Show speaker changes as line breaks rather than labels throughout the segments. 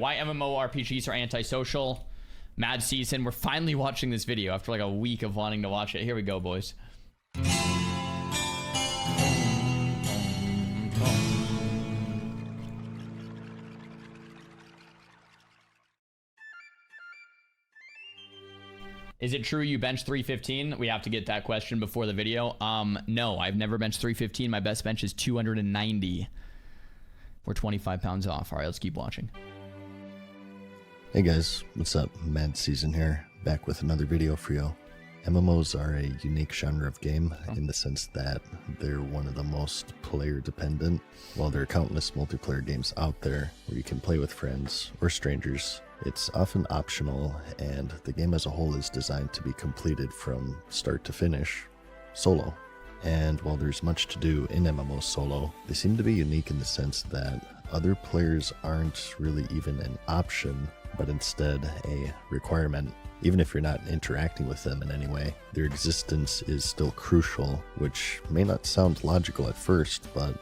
Why MMORPGs are antisocial. Mad season. We're finally watching this video after like a week of wanting to watch it. Here we go, boys. Is it true you bench 315? We have to get that question before the video. No, I've never benched 315. My best bench is 290. We're 25 pounds off. All right, let's keep watching.
Hey guys, what's up? Mad Season here, back with another video for you. MMOs are a unique genre of game in the sense that they're one of the most player dependent. While there are countless multiplayer games out there where you can play with friends or strangers, it's often optional, and the game as a whole is designed to be completed from start to finish solo. And while there's much to do in MMOs solo, they seem to be unique in the sense that other players aren't really even an option, but instead a requirement. Even if you're not interacting with them in any way, their existence is still crucial, which may not sound logical at first, but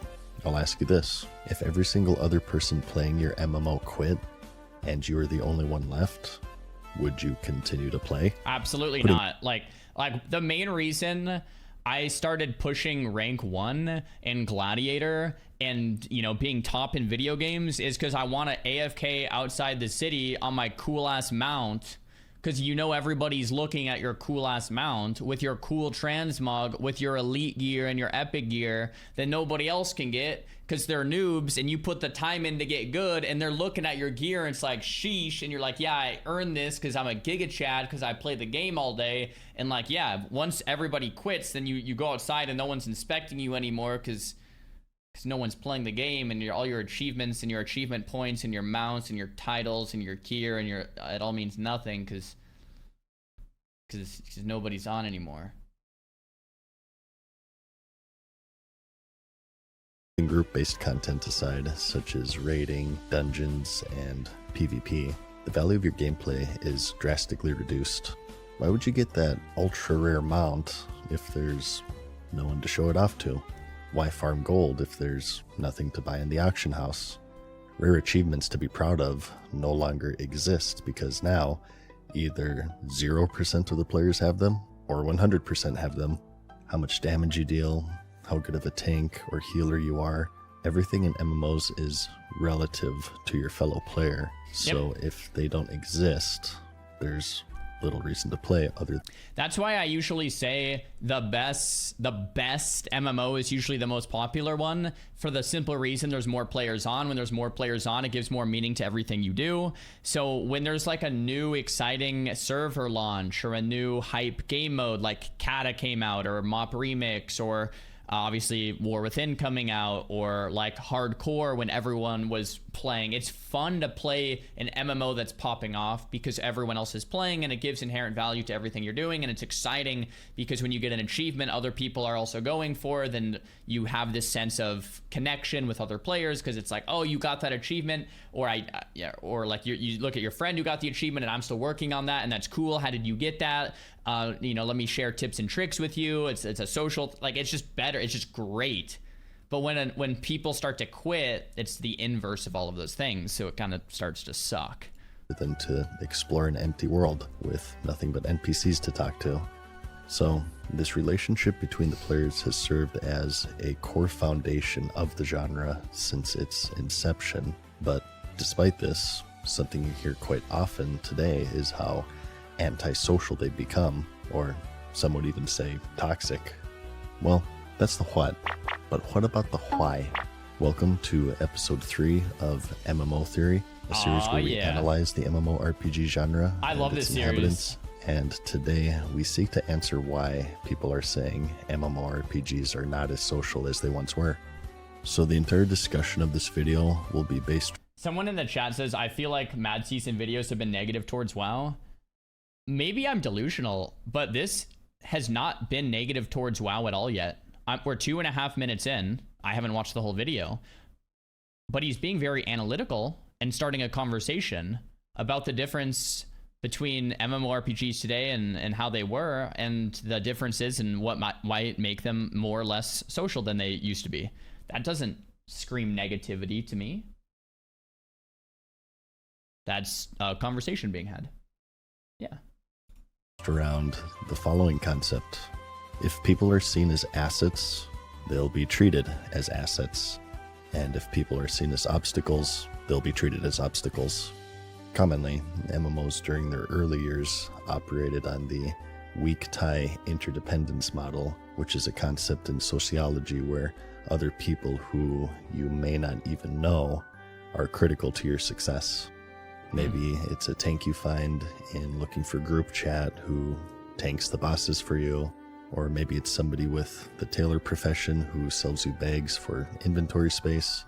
I'll ask you this. If every single other person playing your MMO quit, and you were the only one left, would you continue to play?
Absolutely not. Like the main reason I started pushing rank 1 in Gladiator and, you know, being top in video games is because I want to AFK outside the city on my cool ass mount, because you know everybody's looking at your cool ass mount with your cool transmog, with your elite gear and your epic gear that nobody else can get because they're noobs, and you put the time in to get good and they're looking at your gear and it's like sheesh, and you're like, yeah, I earned this because I'm a giga chad because I play the game all day. And like, yeah, once everybody quits, then you go outside and no one's inspecting you anymore because no one's playing the game, and all your achievements and your achievement points and your mounts and your titles and your gear and your it all means nothing because nobody's on anymore.
Group-based content aside, such as raiding, dungeons, and PvP, the value of your gameplay is drastically reduced. Why would you get that ultra-rare mount if there's no one to show it off to? Why farm gold if there's nothing to buy in the auction house? Rare achievements to be proud of no longer exist because now either 0% of the players have them or 100% have them. How much damage you deal, how good of a tank or healer you are, everything in MMOs is relative to your fellow player. So if they don't exist, there's little reason to play other.
That's why I usually say the best MMO is usually the most popular one, for the simple reason there's more players on. When there's more players on, it gives more meaning to everything you do. So when there's like a new exciting server launch or a new hype game mode like Kata came out, or Mop Remix, or obviously War Within coming out, or like Hardcore when everyone was playing, it's fun to play an MMO that's popping off because everyone else is playing, and it gives inherent value to everything you're doing. And it's exciting because when you get an achievement other people are also going for, then you have this sense of connection with other players because it's like, oh, you got that achievement, or or like you look at your friend who got the achievement and I'm still working on that, and that's cool. How did you get that? You know, let me share tips and tricks with you. It's a social, like, it's just better. It's just great. But when people start to quit, it's the inverse of all of those things. So it kind of starts to suck.
Than to explore an empty world with nothing but NPCs to talk to. So this relationship between the players has served as a core foundation of the genre since its inception. But despite this, something you hear quite often today is how antisocial they've become, or some would even say toxic. Well, that's the what, but what about the why? Welcome to episode 3 of MMO Theory, a series where we analyze the MMORPG genre.
I love this series.
And today we seek to answer why people are saying MMORPGs are not as social as they once were. So the entire discussion of this video will be based...
Someone in the chat says, I feel like Mad Season videos have been negative towards WoW. Maybe I'm delusional, but this has not been negative towards WoW at all yet. We're 2.5 minutes in. I haven't watched the whole video, but he's being very analytical and starting a conversation about the difference between MMORPGs today and how they were, and the differences and what might make them more or less social than they used to be. That doesn't scream negativity to me. that's a conversation being had. Yeah.
Around the following concept. If people are seen as assets, they'll be treated as assets. And if people are seen as obstacles, they'll be treated as obstacles. Commonly, MMOs during their early years operated on the weak tie interdependence model, which is a concept in sociology where other people who you may not even know are critical to your success. Maybe it's a tank you find in looking for group chat who tanks the bosses for you, or maybe it's somebody with the tailor profession who sells you bags for inventory space,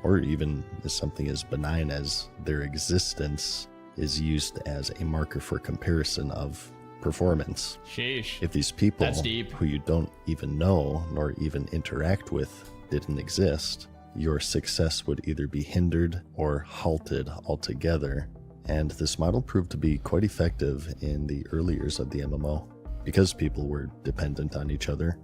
or even something as benign as their existence is used as a marker for comparison of performance.
Sheesh.
If these people
That's deep.
who you don't even know nor even interact with didn't exist, your success would either be hindered or halted altogether. And this model proved to be quite effective in the early years of the MMO. Because people were dependent on each other,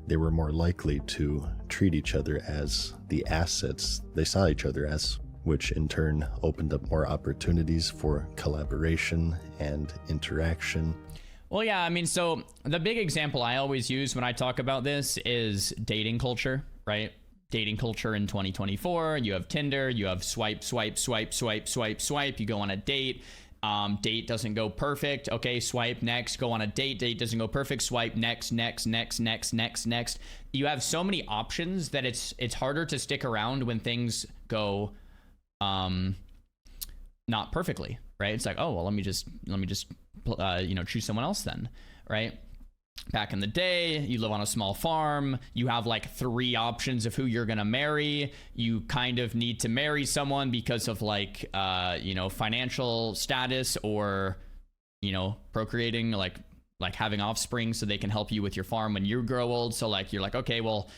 they were more likely to treat each other as the assets they saw each other as, which in turn opened up more opportunities for collaboration and interaction.
Well, yeah, I mean, so the big example I always use when I talk about this is dating culture, right? Dating culture in 2024, you have Tinder, you have swipe, swipe, swipe, swipe, swipe, swipe, you go on a date. Date doesn't go perfect. Okay, swipe next, go on a date. Date doesn't go perfect. Swipe next, next, next, next, next, next. You have so many options that it's harder to stick around when things go not perfectly, right? It's like, oh well, let me just choose someone else then, right? Back in the day, you live on a small farm, you have like 3 options of who you're gonna marry. You kind of need to marry someone because of like financial status, or procreating, like having offspring so they can help you with your farm when you grow old. So like you're like, okay, well,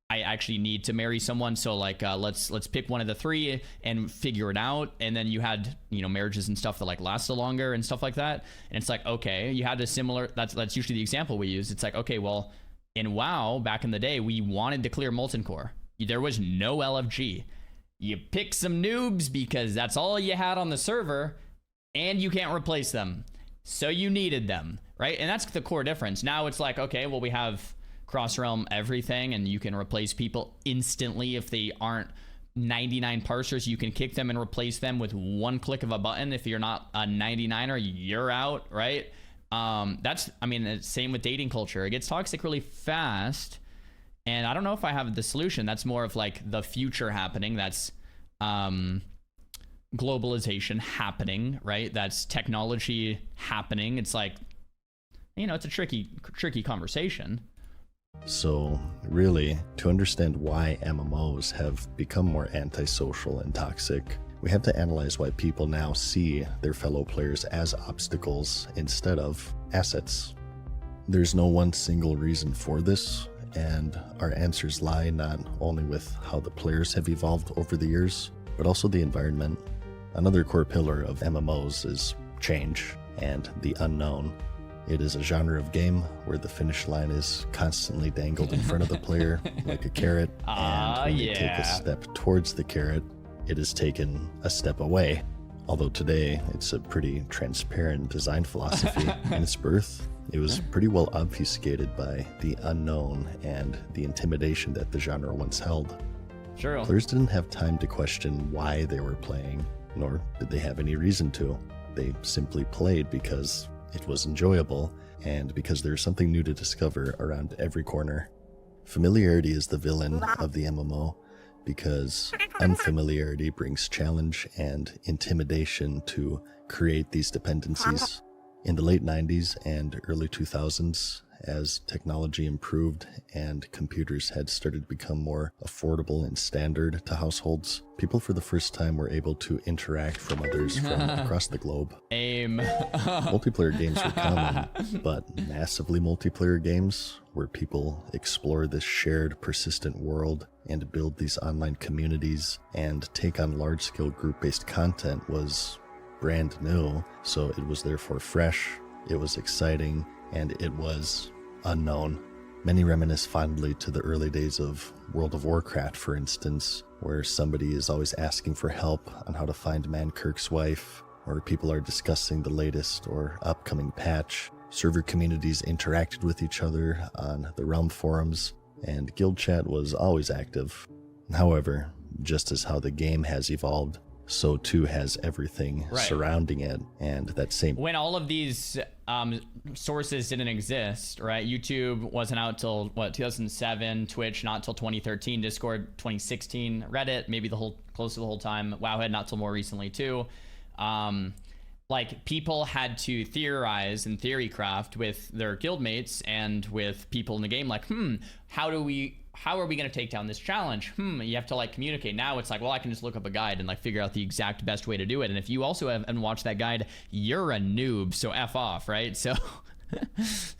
I actually need to marry someone, so like let's pick one of the 3 and figure it out. And then you had marriages and stuff that like lasted longer and stuff like that. And it's like, okay, you had a similar, that's usually the example we use. It's like, okay, well, in WoW back in the day, we wanted to clear Molten Core. There was no LFG. You pick some noobs because that's all you had on the server, and you can't replace them, so you needed them, right? And that's the core difference. Now it's like, okay, well, we have cross-realm everything, and you can replace people instantly if they aren't 99 parsers. You can kick them and replace them with one click of a button. If you're not a 99er, you're out, right? It's same with dating culture. It gets toxic really fast, and I don't know if I have the solution. That's more of like the future happening. That's globalization happening, right? That's technology happening. It's like, it's a tricky conversation.
So really, to understand why MMOs have become more antisocial and toxic, we have to analyze why people now see their fellow players as obstacles instead of assets. There's no one single reason for this, and our answers lie not only with how the players have evolved over the years, but also the environment. Another core pillar of MMOs is change and the unknown. It is a genre of game where the finish line is constantly dangled in front of the player like a carrot, and when they take a step towards the carrot, it is taken a step away. Although today, it's a pretty transparent design philosophy. In its birth, it was pretty well obfuscated by the unknown and the intimidation that the genre once held.
Sure.
Players didn't have time to question why they were playing, nor did they have any reason to. They simply played because it was enjoyable, and because there's something new to discover around every corner. Familiarity is the villain of the MMO, because unfamiliarity brings challenge and intimidation to create these dependencies. In the late 90s and early 2000s, as technology improved and computers had started to become more affordable and standard to households, people for the first time were able to interact from others from across the globe. Multiplayer games were common, but massively multiplayer games, where people explore this shared, persistent world and build these online communities and take on large-scale group-based content, was brand new, so it was therefore fresh, it was exciting, and it was unknown. Many reminisce fondly to the early days of World of Warcraft, for instance, where somebody is always asking for help on how to find Mankirk's wife, or people are discussing the latest or upcoming patch. Server communities interacted with each other on the Realm forums, and guild chat was always active. However, just as how the game has evolved, so too has everything surrounding it, and that same...
When all of these sources didn't exist, right? YouTube wasn't out till, what, 2007, Twitch not till 2013, Discord 2016, Reddit maybe close to the whole time, Wowhead not till more recently too. Like, people had to theorize and theorycraft with their guildmates and with people in the game, like, how are we going to take down this challenge? You have to like communicate. Now it's like, well, I can just look up a guide and like figure out the exact best way to do it. And if you also haven't watched that guide, you're a noob, so F off, right? So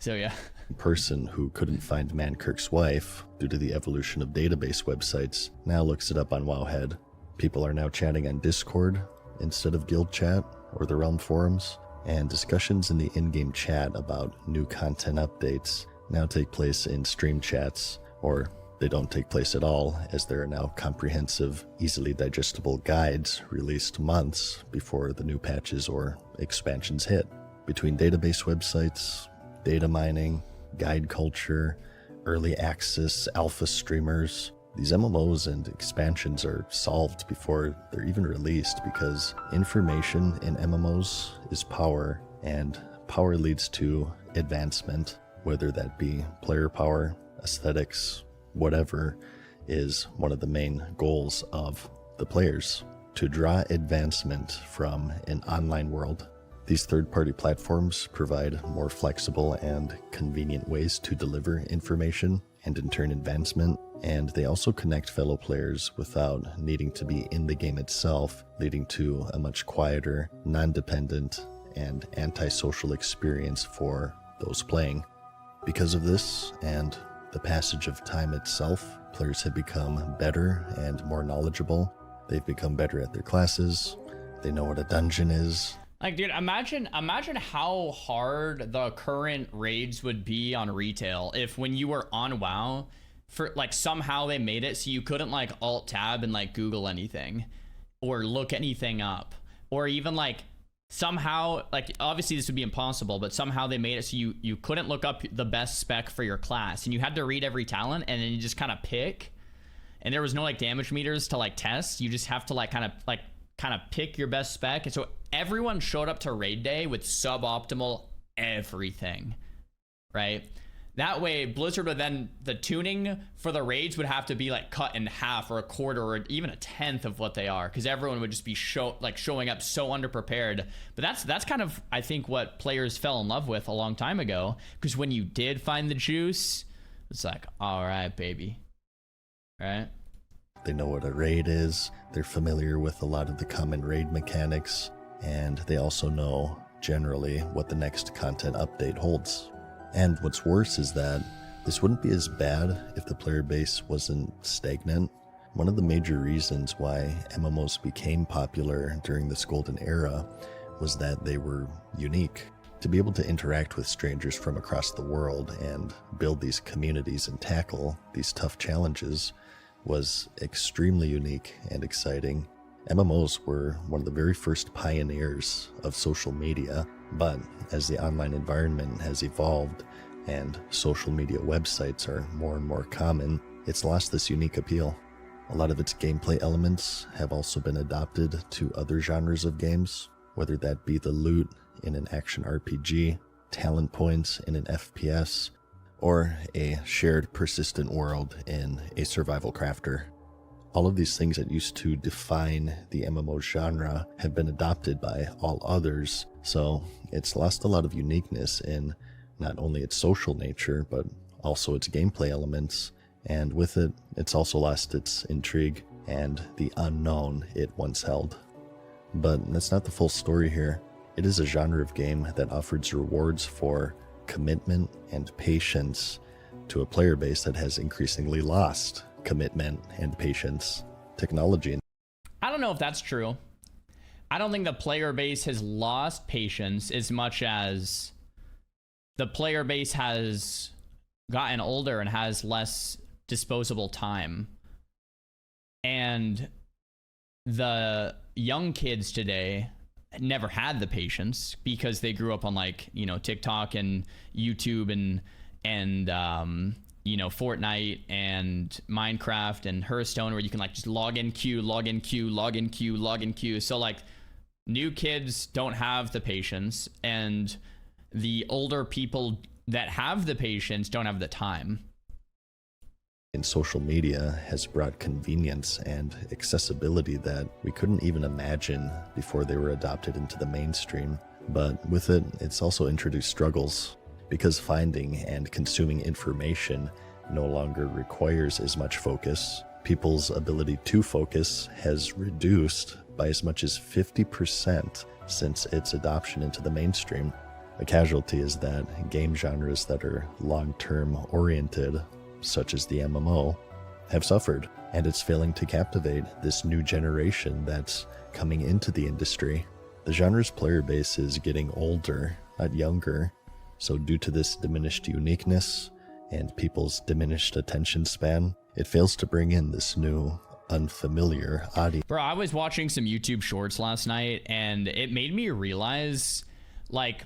yeah.
Person who couldn't find Mankirk's wife due to the evolution of database websites now looks it up on Wowhead. People are now chatting on Discord instead of guild chat or the Realm forums, and discussions in the in-game chat about new content updates now take place in stream chats, or they don't take place at all, as there are now comprehensive, easily digestible guides released months before the new patches or expansions hit. Between database websites, data mining, guide culture, early access alpha streamers, these MMOs and expansions are solved before they're even released, because information in MMOs is power, and power leads to advancement, whether that be player power, aesthetics, whatever, is one of the main goals of the players, to draw advancement from an online world. These third-party platforms provide more flexible and convenient ways to deliver information and in turn advancement, and they also connect fellow players without needing to be in the game itself, leading to a much quieter, non-dependent, and antisocial experience for those playing. Because of this, and the passage of time itself, players have become better and more knowledgeable. They've become better at their classes. They know what a dungeon is.
Like, dude, imagine how hard the current raids would be on retail if when you were on WoW, for like somehow they made it so you couldn't like alt tab and like Google anything or look anything up, or even like somehow, like, obviously this would be impossible, but somehow they made it so you couldn't look up the best spec for your class, and you had to read every talent and then you just kind of pick, and there was no like damage meters to like test. You just have to like kind of pick your best spec. And so everyone showed up to raid day with suboptimal everything, right? That way Blizzard would then, the tuning for the raids would have to be like cut in half or a quarter or even a tenth of what they are, because everyone would just be showing up so underprepared. But that's kind of, I think, what players fell in love with a long time ago, because when you did find the juice, it's like, all right, baby, right?
They know what a raid is, they're familiar with a lot of the common raid mechanics, and they also know generally what the next content update holds. And what's worse is that this wouldn't be as bad if the player base wasn't stagnant. One of the major reasons why MMOs became popular during this golden era was that they were unique. To be able to interact with strangers from across the world and build these communities and tackle these tough challenges was extremely unique and exciting. MMOs were one of the very first pioneers of social media, but as the online environment has evolved and social media websites are more and more common, it's lost this unique appeal. A lot of its gameplay elements have also been adopted to other genres of games, whether that be the loot in an action RPG, talent points in an FPS, or a shared persistent world in a survival crafter. All of these things that used to define the MMO genre have been adopted by all others, so it's lost a lot of uniqueness in not only its social nature, but also its gameplay elements, and with it, it's also lost its intrigue and the unknown it once held. But that's not the full story here. It is a genre of game that offers rewards for commitment and patience to a player base that has increasingly lost commitment and patience. Technology.
I don't know if that's true. I don't think the player base has lost patience as much as the player base has gotten older and has less disposable time. And the young kids today never had the patience because they grew up on like, you know, TikTok and YouTube and you know, Fortnite and Minecraft and Hearthstone, where you can like just log in queue, log in queue, log in queue, log in queue. So like new kids don't have the patience, and the older people that have the patience don't have the time.
And social media has brought convenience and accessibility that we couldn't even imagine before they were adopted into the mainstream. But with it, it's also introduced struggles, because finding and consuming information no longer requires as much focus. People's ability to focus has reduced by as much as 50% since its adoption into the mainstream. A casualty is that game genres that are long-term oriented, such as the MMO, have suffered, and it's failing to captivate this new generation that's coming into the industry. The genre's player base is getting older, not younger, so due to this diminished uniqueness and people's diminished attention span, it fails to bring in this new, unfamiliar audience.
Bro, I was watching some YouTube shorts last night, and it made me realize, like,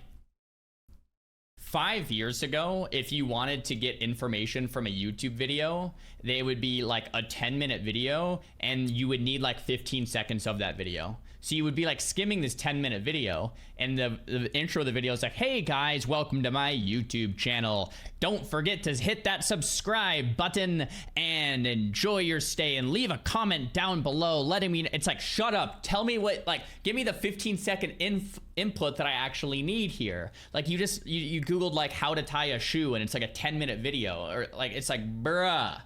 5 years ago, if you wanted to get information from a YouTube video, they would be like a 10-minute video, and you would need like 15 seconds of that video. So you would be like skimming this 10-minute video, and the intro of the video is like, hey guys, welcome to my YouTube channel. Don't forget to hit that subscribe button and enjoy your stay, and leave a comment down below letting me, it's like, shut up, tell me what, like, give me the 15-second input that I actually need here. Like, you Googled like how to tie a shoe, and it's like a 10-minute video, or like, it's like, bruh.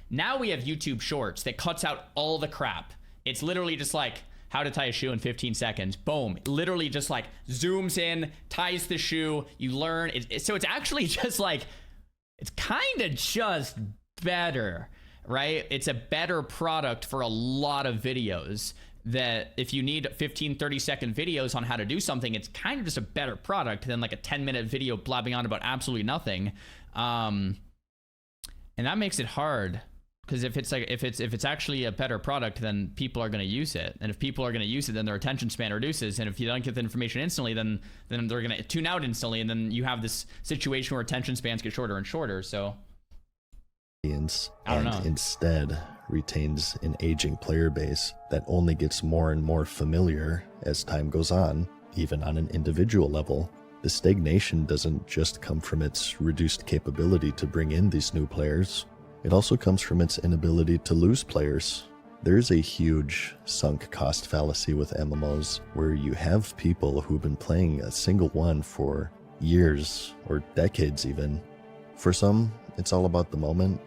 Now we have YouTube Shorts that cuts out all the crap. It's literally just like, how to tie a shoe in 15 seconds. Boom. Literally just like zooms in, ties the shoe, you learn. So it's actually just like, it's kind of just better, right? It's a better product for a lot of videos, that if you need 15, 30-second videos on how to do something, it's kind of just a better product than like a 10-minute video blabbing on about absolutely nothing. And that makes it hard. Because if it's actually a better product, then people are going to use it, and if people are going to use it, then their attention span reduces, and if you don't get the information instantly, then they're going to tune out instantly, and then you have this situation where attention spans get shorter and shorter. So
I don't know. Instead retains an aging player base that only gets more and more familiar as time goes on, even on an individual level. The stagnation doesn't just come from its reduced capability to bring in these new players. It also comes from its inability to lose players. There is a huge sunk cost fallacy with MMOs, where you have people who've been playing a single one for years or decades even. For some, it's all about the moment,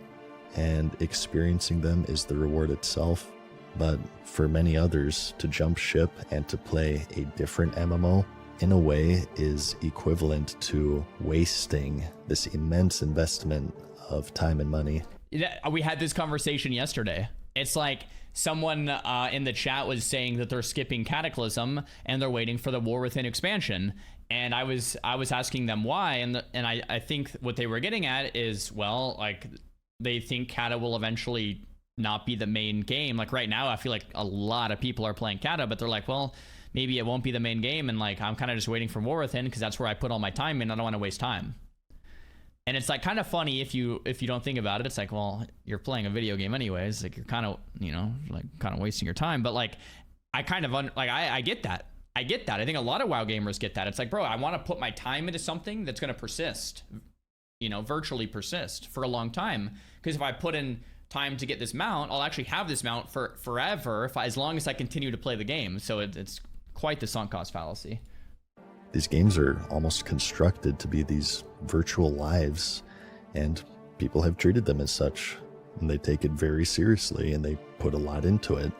and experiencing them is the reward itself. But for many others, to jump ship and to play a different MMO, in a way, is equivalent to wasting this immense investment of time and money.
We had this conversation yesterday. It's like someone in the chat was saying that they're skipping Cataclysm and they're waiting for the War Within expansion, and I was asking them why, and I think what they were getting at is, well, like, they think Cata will eventually not be the main game. Like right now, I feel like a lot of people are playing Cata, but they're like, well, maybe it won't be the main game, and like I'm kind of just waiting for War Within because that's where I put all my time in. I don't want to waste time. And it's like kind of funny if you don't think about it. It's like, well, you're playing a video game anyways. Like you're kind of, you know, like kind of wasting your time. But like, I kind of I get that. I get that. I think a lot of WoW gamers get that. It's like, bro, I want to put my time into something that's going to persist, you know, virtually persist for a long time. Because if I put in time to get this mount, I'll actually have this mount for forever as long as I continue to play the game. So it's quite the sunk cost fallacy.
These games are almost constructed to be these virtual lives, and people have treated them as such, and they take it very seriously, and they put a lot into it.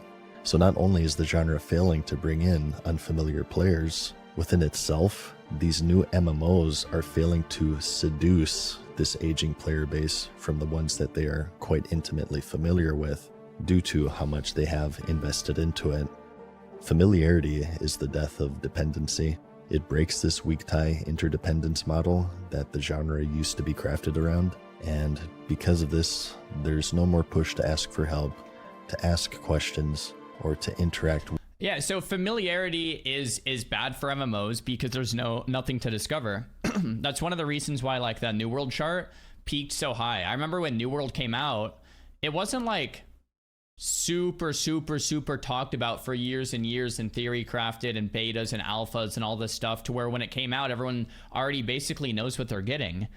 So not only is the genre failing to bring in unfamiliar players, within itself, these new MMOs are failing to seduce this aging player base from the ones that they are quite intimately familiar with, due to how much they have invested into it. Familiarity is the death of dependency. It breaks this weak tie interdependence model that the genre used to be crafted around, and because of this, there's no more push to ask for help, to ask questions, or to interact with.
Yeah, so familiarity is bad for MMOs because there's nothing to discover. That's one of the reasons why like the New World chart peaked so high. I remember when New World came out, it wasn't like super talked about for years and years and theory crafted and betas and alphas and all this stuff, to where when it came out, everyone already basically knows what they're getting.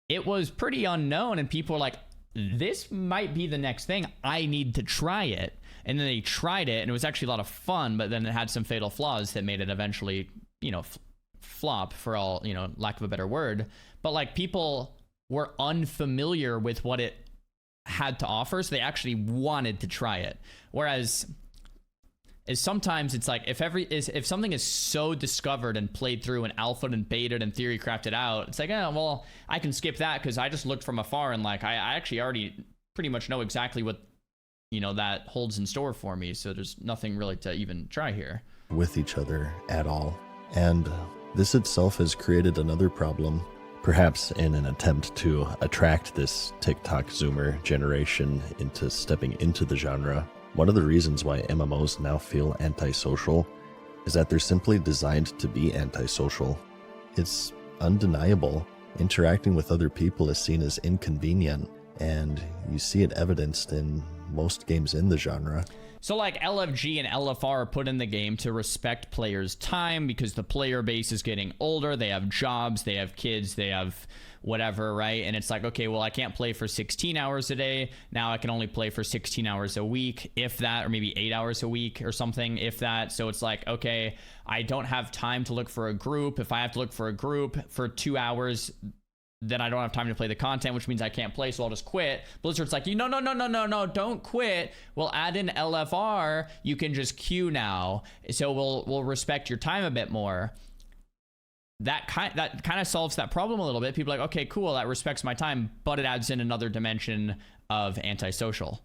It was pretty unknown, and people were like, this might be the next thing. I need to try it. And then they tried it, and it was actually a lot of fun, but then it had some fatal flaws that made it eventually, you know, flop, for all, you know, lack of a better word. But like, people were unfamiliar with what it had to offer, so they actually wanted to try it. Whereas sometimes it's like, if something is so discovered and played through and alphaed and betaed and theory crafted out, it's like, oh, well, I can skip that because I just looked from afar, and like I actually already pretty much know exactly what, you know, that holds in store for me, so there's nothing really to even try here
with each other at all. And this itself has created another problem, perhaps in an attempt to attract this TikTok Zoomer generation into stepping into the genre. One of the reasons why MMOs now feel antisocial is that they're simply designed to be antisocial. It's undeniable. Interacting with other people is seen as inconvenient, and you see it evidenced in most games in the genre.
So like LFG and LFR are put in the game to respect players' time because the player base is getting older, they have jobs, they have kids, they have whatever, right? And it's like, okay, well, I can't play for 16 hours a day. Now I can only play for 16 hours a week, if that, or maybe 8 hours a week or something, if that. So it's like, okay, I don't have time to look for a group. If I have to look for a group for 2 hours, then I don't have time to play the content, which means I can't play, so I'll just quit. Blizzard's like, no, don't quit. We'll add in LFR. You can just queue now, so we'll respect your time a bit more. That kind of solves that problem a little bit. People are like, okay, cool, that respects my time, but it adds in another dimension of antisocial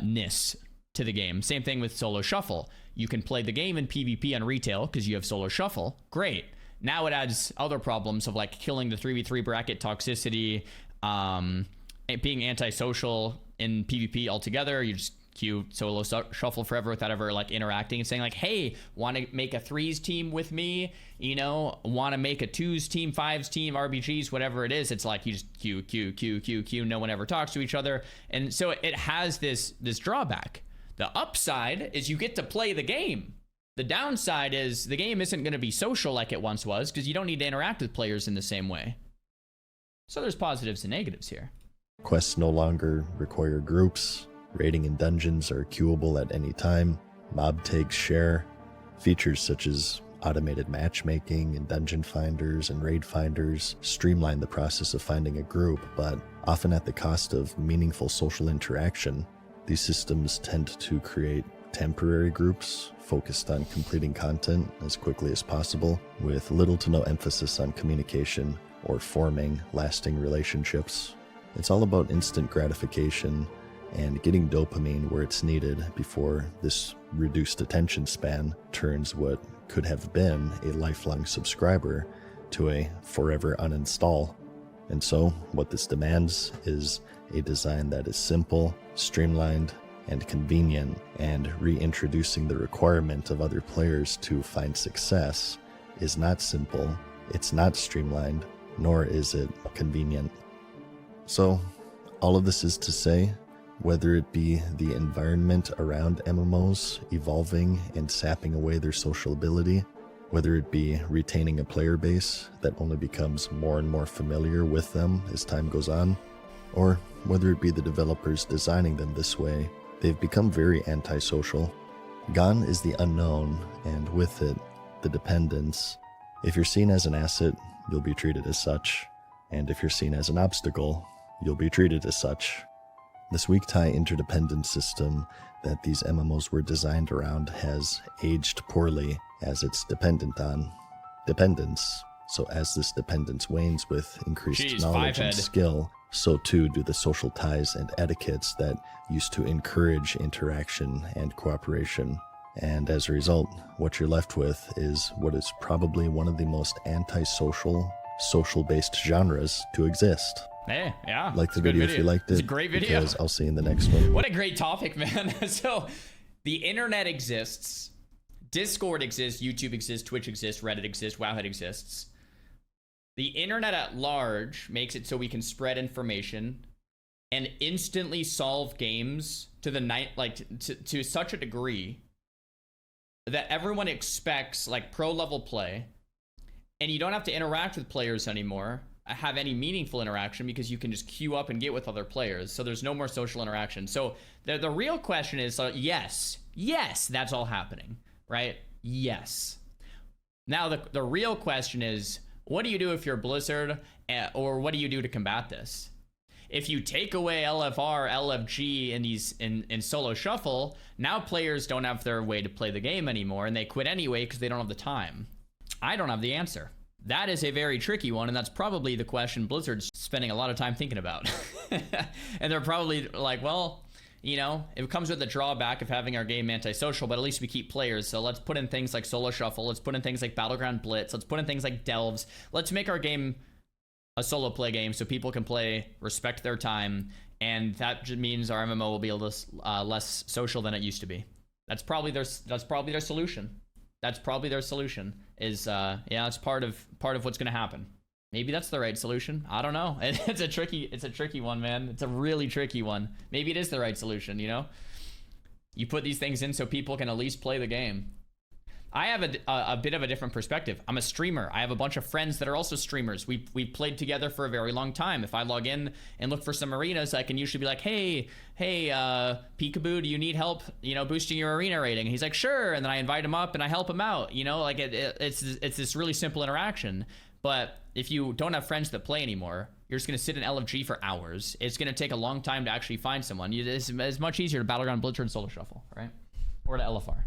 ness to the game. Same thing with solo shuffle. You can play the game in PvP and retail because you have solo shuffle. Great. Now it adds other problems of like killing the 3v3 bracket toxicity, being antisocial in PvP altogether. You just queue solo shuffle forever without ever like interacting and saying like, hey, want to make a 3s team with me? You know, want to make a 2s team, 5s team, RBGs, whatever it is. It's like you just queue. No one ever talks to each other. And so it has this drawback. The upside is you get to play the game. The downside is the game isn't going to be social like it once was because you don't need to interact with players in the same way. So there's positives and negatives here.
Quests no longer require groups. Raiding in dungeons are queuable at any time. Mob tags share. Features such as automated matchmaking and dungeon finders and raid finders streamline the process of finding a group, but often at the cost of meaningful social interaction. These systems tend to create temporary groups focused on completing content as quickly as possible, with little to no emphasis on communication or forming lasting relationships. It's all about instant gratification and getting dopamine where it's needed before this reduced attention span turns what could have been a lifelong subscriber to a forever uninstall. And so what this demands is a design that is simple, streamlined, and convenient, and reintroducing the requirement of other players to find success is not simple, it's not streamlined, nor is it convenient. So, all of this is to say, whether it be the environment around MMOs evolving and sapping away their social ability, whether it be retaining a player base that only becomes more and more familiar with them as time goes on, or whether it be the developers designing them this way, they've become very antisocial. Gone is the unknown, and with it, the dependence. If you're seen as an asset, you'll be treated as such, and if you're seen as an obstacle, you'll be treated as such. This weak tie interdependence system that these MMOs were designed around has aged poorly, as it's dependent on dependence. So as this dependence wanes with increased knowledge and skill, so too do the social ties and etiquettes that used to encourage interaction and cooperation. And as a result, what you're left with is what is probably one of the most antisocial, social-based genres to exist.
Hey, yeah.
Like the video if you liked it.
It's a great video.
Because I'll see you in the next one.
What a great topic, man. So The internet exists. Discord exists. YouTube exists. Twitch exists. Reddit exists. Wowhead exists. The internet at large makes it so we can spread information and instantly solve games to the night, like to such a degree that everyone expects like pro level play, and you don't have to interact with players anymore, have any meaningful interaction, because you can just queue up and get with other players. So there's no more social interaction. So the real question is, yes, that's all happening, right? Yes. Now the real question is, what do you do if you're Blizzard, or what do you do to combat this? If you take away LFR, LFG in solo shuffle, now players don't have their way to play the game anymore, and they quit anyway because they don't have the time. I don't have the answer. That is a very tricky one, and that's probably the question Blizzard's spending a lot of time thinking about. And they're probably like, well, you know, it comes with the drawback of having our game antisocial, but at least we keep players. So let's put in things like solo shuffle. Let's put in things like Battleground Blitz. Let's put in things like Delves. Let's make our game a solo play game so people can play, respect their time, and that just means our MMO will be a little less social than it used to be. That's probably their solution. That's probably their solution. Is yeah, it's part of what's gonna happen. Maybe that's the right solution. I don't know. It's a tricky one, man. It's a really tricky one. Maybe it is the right solution, you know? You put these things in so people can at least play the game. I have a bit of a different perspective. I'm a streamer. I have a bunch of friends that are also streamers. We played together for a very long time. If I log in and look for some arenas, I can usually be like, hey, Peekaboo, do you need help, you know, boosting your arena rating? And he's like, sure. And then I invite him up and I help him out. You know, like it's this really simple interaction. But if you don't have friends that play anymore, you're just going to sit in LFG for hours. It's going to take a long time to actually find someone. It's much easier to Battleground Blitzer and solo shuffle, right? Or to LFR.